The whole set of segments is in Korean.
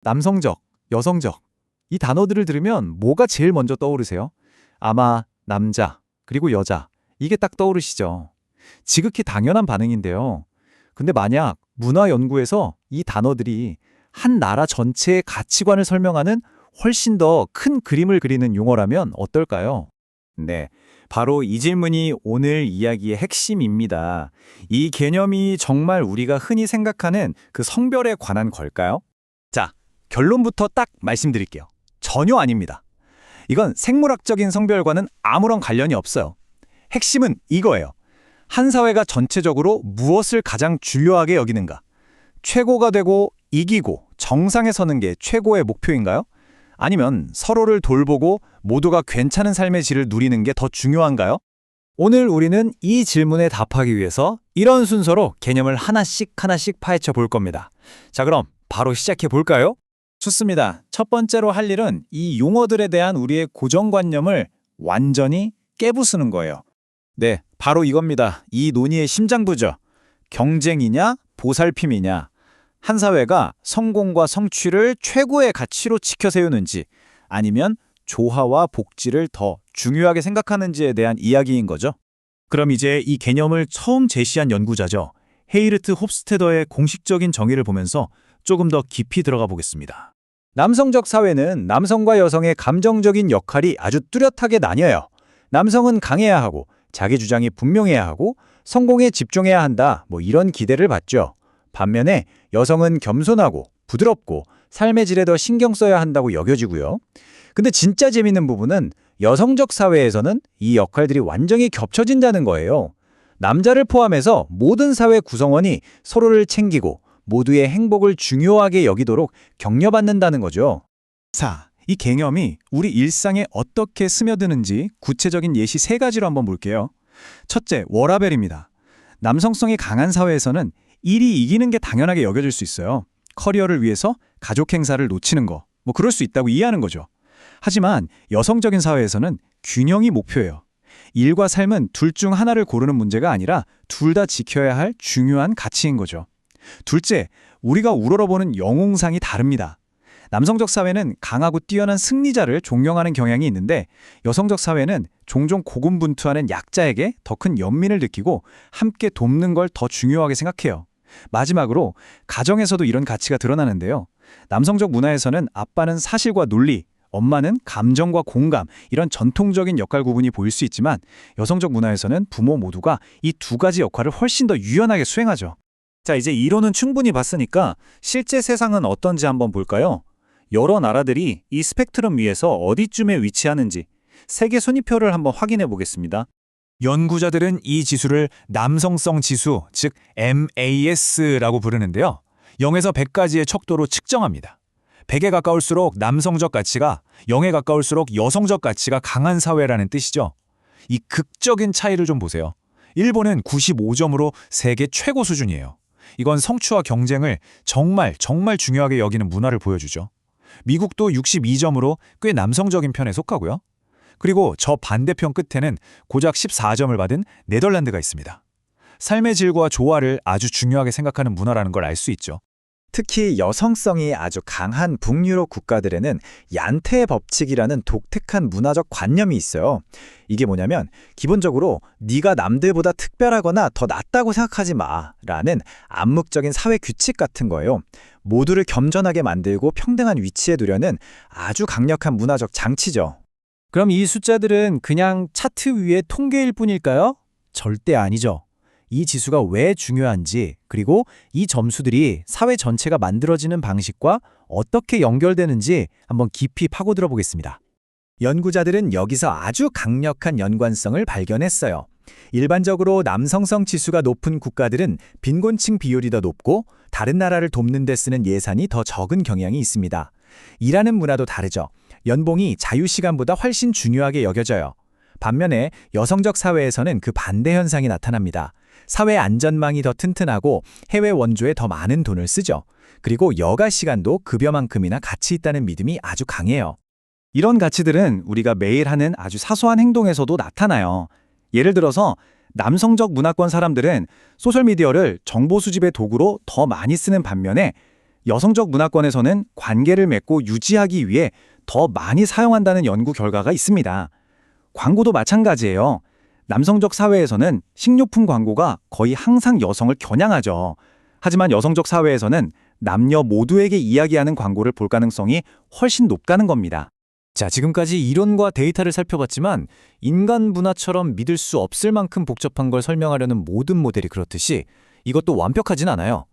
남성적, 여성적. 이 단어들을 들으면 뭐가 제일 먼저 떠오르세요? 아마 남자, 그리고 여자. 이게 딱 떠오르시죠? 지극히 당연한 반응인데요. 근데 만약 문화 연구에서 이 단어들이 한 나라 전체의 가치관을 설명하는 훨씬 더 큰 그림을 그리는 용어라면 어떨까요? 네, 바로 이 질문이 오늘 이야기의 핵심입니다. 이 개념이 정말 우리가 흔히 생각하는 그 성별에 관한 걸까요? 자, 결론부터 딱 말씀드릴게요. 전혀 아닙니다. 이건 생물학적인 성별과는 아무런 관련이 없어요. 핵심은 이거예요. 한 사회가 전체적으로 무엇을 가장 중요하게 여기는가? 최고가 되고 이기고 정상에 서는 게 최고의 목표인가요? 아니면 서로를 돌보고 모두가 괜찮은 삶의 질을 누리는 게 더 중요한가요? 오늘 우리는 이 질문에 답하기 위해서 이런 순서로 개념을 하나씩 파헤쳐 볼 겁니다. 자, 그럼 바로 시작해 볼까요? 좋습니다. 첫 번째로 할 일은 이 용어들에 대한 우리의 고정관념을 완전히 깨부수는 거예요. 네, 바로 이겁니다. 이 논의의 심장부죠. 경쟁이냐, 보살핌이냐. 한 사회가 성공과 성취를 최고의 가치로 지켜 세우는지 아니면 조화와 복지를 더 중요하게 생각하는지에 대한 이야기인 거죠. 그럼 이제 이 개념을 처음 제시한 연구자죠. 헤이르트 홉스테더의 공식적인 정의를 보면서 조금 더 깊이 들어가 보겠습니다. 남성적 사회는 남성과 여성의 감정적인 역할이 아주 뚜렷하게 나뉘어요. 남성은 강해야 하고 자기 주장이 분명해야 하고 성공에 집중해야 한다. 이런 기대를 받죠. 반면에 여성은 겸손하고 부드럽고 삶의 질에 더 신경 써야 한다고 여겨지고요. 근데 진짜 재밌는 부분은 여성적 사회에서는 이 역할들이 완전히 겹쳐진다는 거예요. 남자를 포함해서 모든 사회 구성원이 서로를 챙기고 모두의 행복을 중요하게 여기도록 격려받는다는 거죠. 자, 이 개념이 우리 일상에 어떻게 스며드는지 구체적인 예시 3가지로 한번 볼게요. 첫째, 워라밸입니다. 남성성이 강한 사회에서는 일이 이기는 게 당연하게 여겨질 수 있어요. 커리어를 위해서 가족 행사를 놓치는 거, 그럴 수 있다고 이해하는 거죠. 하지만 여성적인 사회에서는 균형이 목표예요. 일과 삶은 둘 중 하나를 고르는 문제가 아니라 둘 다 지켜야 할 중요한 가치인 거죠. 둘째, 우리가 우러러보는 영웅상이 다릅니다. 남성적 사회는 강하고 뛰어난 승리자를 존경하는 경향이 있는데 여성적 사회는 종종 고군분투하는 약자에게 더 큰 연민을 느끼고 함께 돕는 걸 더 중요하게 생각해요. 마지막으로 가정에서도 이런 가치가 드러나는데요. 남성적 문화에서는 아빠는 사실과 논리, 엄마는 감정과 공감, 이런 전통적인 역할 구분이 보일 수 있지만 여성적 문화에서는 부모 모두가 이 2가지 역할을 훨씬 더 유연하게 수행하죠. 자, 이제 이론은 충분히 봤으니까 실제 세상은 어떤지 한번 볼까요? 여러 나라들이 이 스펙트럼 위에서 어디쯤에 위치하는지 세계 순위표를 한번 확인해 보겠습니다. 연구자들은 이 지수를 남성성 지수, 즉 MAS라고 부르는데요. 0에서 100까지의 척도로 측정합니다. 100에 가까울수록 남성적 가치가, 0에 가까울수록 여성적 가치가 강한 사회라는 뜻이죠. 이 극적인 차이를 좀 보세요. 일본은 95점으로 세계 최고 수준이에요. 이건 성취와 경쟁을 정말 중요하게 여기는 문화를 보여주죠. 미국도 62점으로 꽤 남성적인 편에 속하고요. 그리고 저 반대편 끝에는 고작 14점을 받은 네덜란드가 있습니다. 삶의 질과 조화를 아주 중요하게 생각하는 문화라는 걸 알 수 있죠. 특히 여성성이 아주 강한 북유럽 국가들에는 얀테의 법칙이라는 독특한 문화적 관념이 있어요. 이게 뭐냐면 기본적으로 네가 남들보다 특별하거나 더 낫다고 생각하지 마라는 암묵적인 사회 규칙 같은 거예요. 모두를 겸손하게 만들고 평등한 위치에 두려는 아주 강력한 문화적 장치죠. 그럼 이 숫자들은 그냥 차트 위의 통계일 뿐일까요? 절대 아니죠. 이 지수가 왜 중요한지, 그리고 이 점수들이 사회 전체가 만들어지는 방식과 어떻게 연결되는지 한번 깊이 파고들어 보겠습니다. 연구자들은 여기서 아주 강력한 연관성을 발견했어요. 일반적으로 남성성 지수가 높은 국가들은 빈곤층 비율이 더 높고 다른 나라를 돕는 데 쓰는 예산이 더 적은 경향이 있습니다. 일하는 문화도 다르죠. 연봉이 자유시간보다 훨씬 중요하게 여겨져요. 반면에 여성적 사회에서는 그 반대 현상이 나타납니다. 사회 안전망이 더 튼튼하고 해외 원조에 더 많은 돈을 쓰죠. 그리고 여가 시간도 급여만큼이나 가치 있다는 믿음이 아주 강해요. 이런 가치들은 우리가 매일 하는 아주 사소한 행동에서도 나타나요. 예를 들어서 남성적 문화권 사람들은 소셜미디어를 정보 수집의 도구로 더 많이 쓰는 반면에 여성적 문화권에서는 관계를 맺고 유지하기 위해 더 많이 사용한다는 연구 결과가 있습니다. 광고도 마찬가지예요. 남성적 사회에서는 식료품 광고가 거의 항상 여성을 겨냥하죠. 하지만 여성적 사회에서는 남녀 모두에게 이야기하는 광고를 볼 가능성이 훨씬 높다는 겁니다. 자, 지금까지 이론과 데이터를 살펴봤지만 인간 문화처럼 믿을 수 없을 만큼 복잡한 걸 설명하려는 모든 모델이 그렇듯이 이것도 완벽하진 않아요.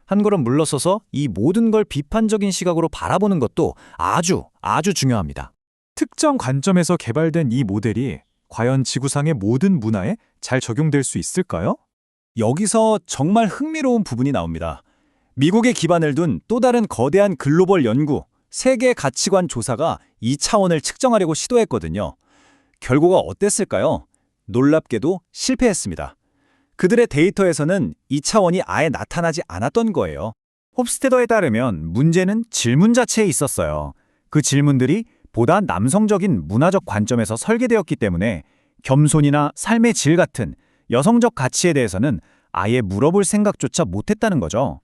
한 걸음 물러서서 이 모든 걸 비판적인 시각으로 바라보는 것도 아주 중요합니다. 특정 관점에서 개발된 이 모델이 과연 지구상의 모든 문화에 잘 적용될 수 있을까요? 여기서 정말 흥미로운 부분이 나옵니다. 미국에 기반을 둔 또 다른 거대한 글로벌 연구, 세계 가치관 조사가 이 차원을 측정하려고 시도했거든요. 결과가 어땠을까요? 놀랍게도 실패했습니다. 그들의 데이터에서는 이 차원이 아예 나타나지 않았던 거예요. 홉스테더에 따르면 문제는 질문 자체에 있었어요. 그 질문들이 보다 남성적인 문화적 관점에서 설계되었기 때문에 겸손이나 삶의 질 같은 여성적 가치에 대해서는 아예 물어볼 생각조차 못했다는 거죠.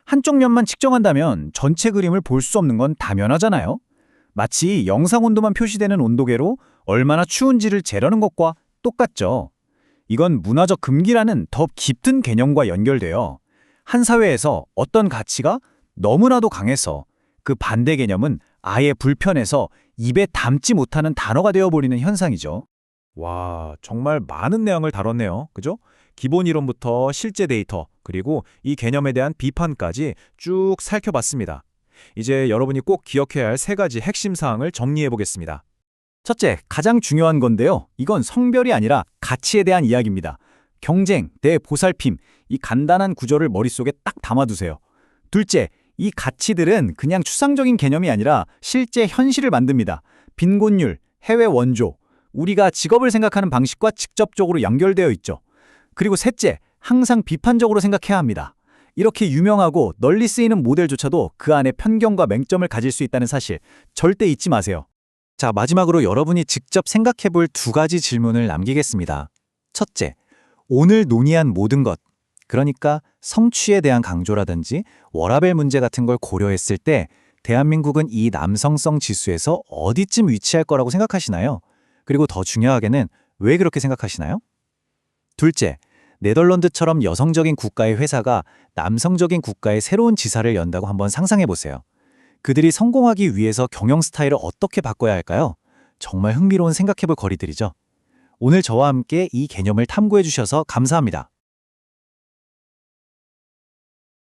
한쪽 면만 측정한다면 전체 그림을 볼 수 없는 건 당연하잖아요. 마치 영상 온도만 표시되는 온도계로 얼마나 추운지를 재려는 것과 똑같죠. 이건 문화적 금기라는 더 깊은 개념과 연결돼요. 한 사회에서 어떤 가치가 너무나도 강해서 그 반대 개념은 아예 불편해서 입에 담지 못하는 단어가 되어버리는 현상이죠. 와, 정말 많은 내용을 다뤘네요. 그죠? 기본 이론부터 실제 데이터, 그리고 이 개념에 대한 비판까지 쭉 살펴봤습니다. 이제 여러분이 꼭 기억해야 할 3가지 핵심 사항을 정리해 보겠습니다. 첫째, 가장 중요한 건데요. 이건 성별이 아니라 가치에 대한 이야기입니다. 경쟁 대 보살핌, 이 간단한 구조를 머릿속에 딱 담아두세요. 둘째, 이 가치들은 그냥 추상적인 개념이 아니라 실제 현실을 만듭니다. 빈곤율, 해외 원조, 우리가 직업을 생각하는 방식과 직접적으로 연결되어 있죠. 그리고 셋째, 항상 비판적으로 생각해야 합니다. 이렇게 유명하고 널리 쓰이는 모델조차도 그 안에 편견과 맹점을 가질 수 있다는 사실 절대 잊지 마세요. 자, 마지막으로 여러분이 직접 생각해 볼 2가지 질문을 남기겠습니다. 첫째, 오늘 논의한 모든 것, 그러니까 성취에 대한 강조라든지 워라밸 문제 같은 걸 고려했을 때 대한민국은 이 남성성 지수에서 어디쯤 위치할 거라고 생각하시나요? 그리고 더 중요하게는 왜 그렇게 생각하시나요? 둘째, 네덜란드처럼 여성적인 국가의 회사가 남성적인 국가의 새로운 지사를 연다고 한번 상상해 보세요. 그들이 성공하기 위해서 경영 스타일을 어떻게 바꿔야 할까요? 정말 흥미로운 생각해 볼 거리들이죠. 오늘 저와 함께 이 개념을 탐구해 주셔서 감사합니다.